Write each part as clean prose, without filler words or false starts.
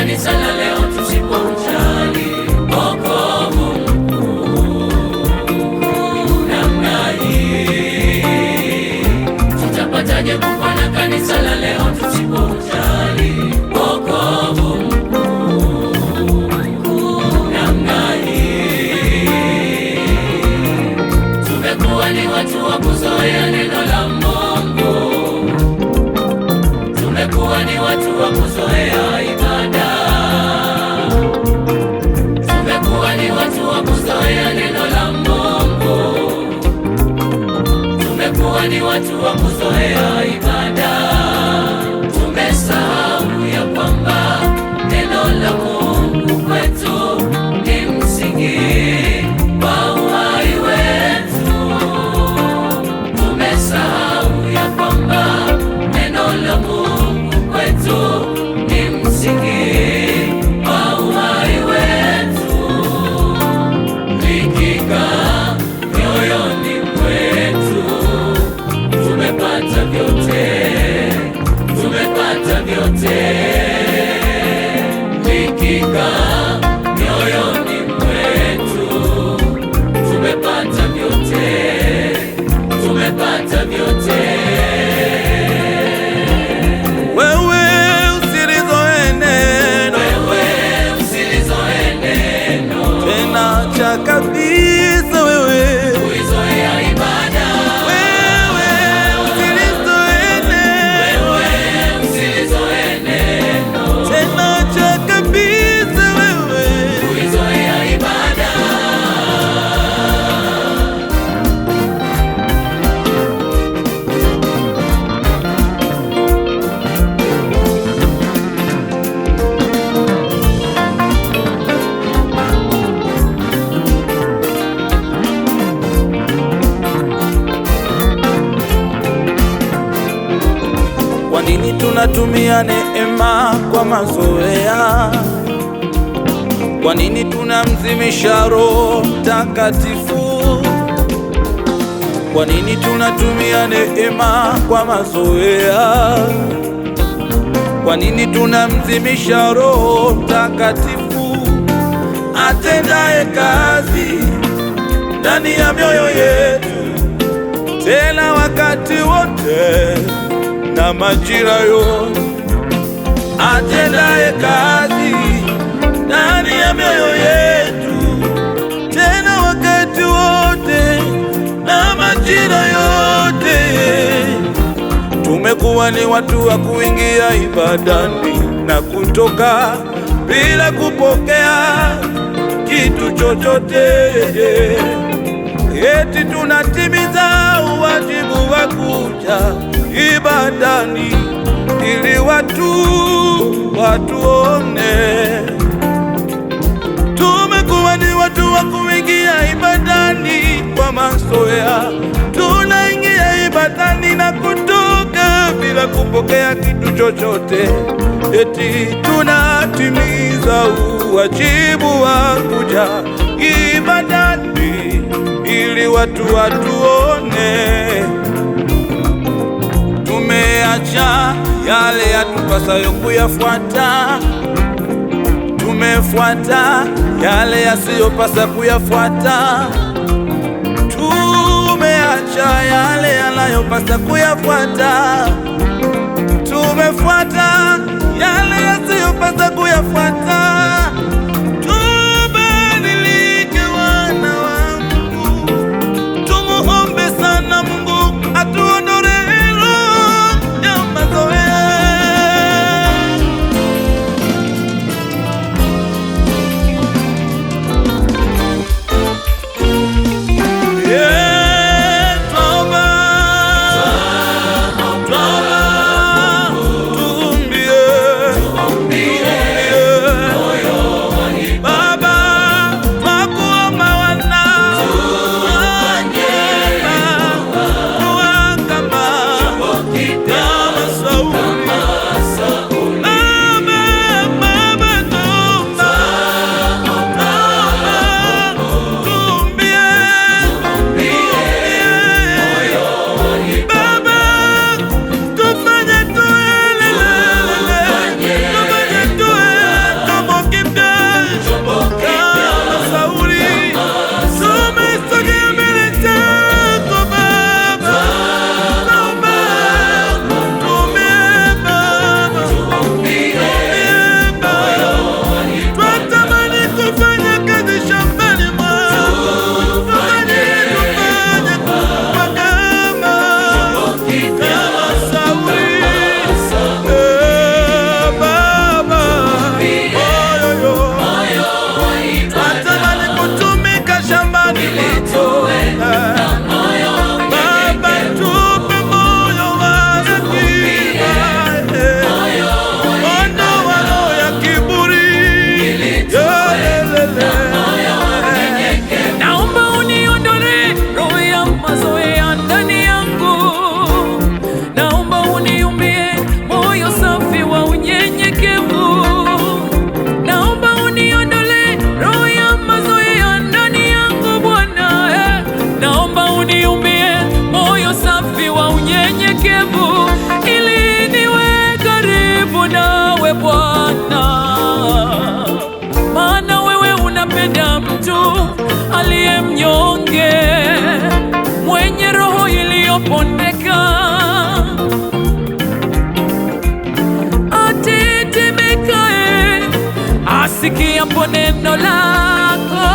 kanisa la leo tusipojali wokovu mkuu namna hii, tutapataje kupona kanisa la leo tusipojali wokovu mkuu namna hii? Tumekuwa ni watu wa kuzoea neno la Mungu, tumekuwa ni watu wa kuzoea ibada, tumekuwa ni watu wa kuzoea neno la Mungu, tumekuwa ni watu wa kuzoea ibada. Tumesahau ya kwamba neno la Mungu kwetu ni msingi wa uhai wetu. Tumesahau ya kwamba neno la Mungu kwetu ni msingi wa uhai wetu. Likikaa mioyoni mwetu, tumepata vyote, tumepata vyote. Likikaa mioyoni mwetu, tumepata vyote, tumepata vyote. Wewe usilizoe neno, Wewe usilizoe neno, tena cha kabisa wewe. kuizoea ibada. Wewe usilizoe neno, Wewe usilizoe neno, tena cha kabisa wewe. kuizoea ibada. Kwa nini tunatumia neema kwa mazoea? Kwa nini tunamzimisha Roho Mtakatifu? Kwa nini tunatumia neema kwa mazoea? Kwa nini tunamzimisha Roho Mtakatifu atendaye kazi ndani ya mioyo yetu, tena wakati wote na majira yote, atendaye kazi ndani ya mioyo yetu, tena wakati wote na majira yote. Tumekuwa ni watu wa kuingia ibadani na kutoka bila kupokea kitu chochote, eti tunatimiza wajibu wa kuja ibadani ili watuone. Tumekuwa ni watu wa kuingia ibadani kwa mazoea, tunaingia ibadani na kutoka bila kupokea kitu chochote, eti tunatimiza wajibu wa kuja ibadani ili watu watuone. Tumeacha yale yatupasayo kuyafuata, tumefuata yale yasiyopasa kuyafuata. Tumeacha yale yanayopasa kuyafuata, tumefuata yale yasiyopasa kuyafuata. Tubadilike wana wa Mungu, tumuombe sana Mungu atuondolee roho ya mazoea. Tumbie asiyepondeka, atetemekae asikiapo neno lako.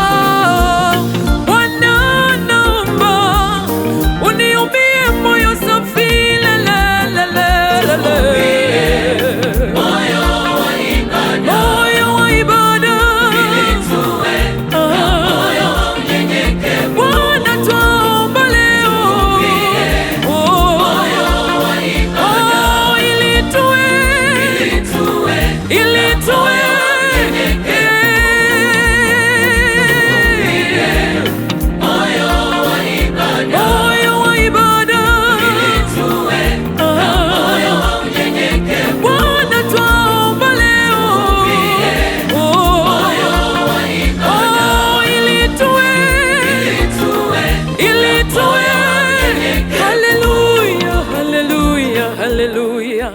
Bwana, naomba uniumbie moyo safi, moyo wa ibada, ili tuwe na moyo wa unyenyekevu. Bwana, twaomba leo moyo wa ibada, ili tuwe Hallelujah, hallelujah, hallelujah.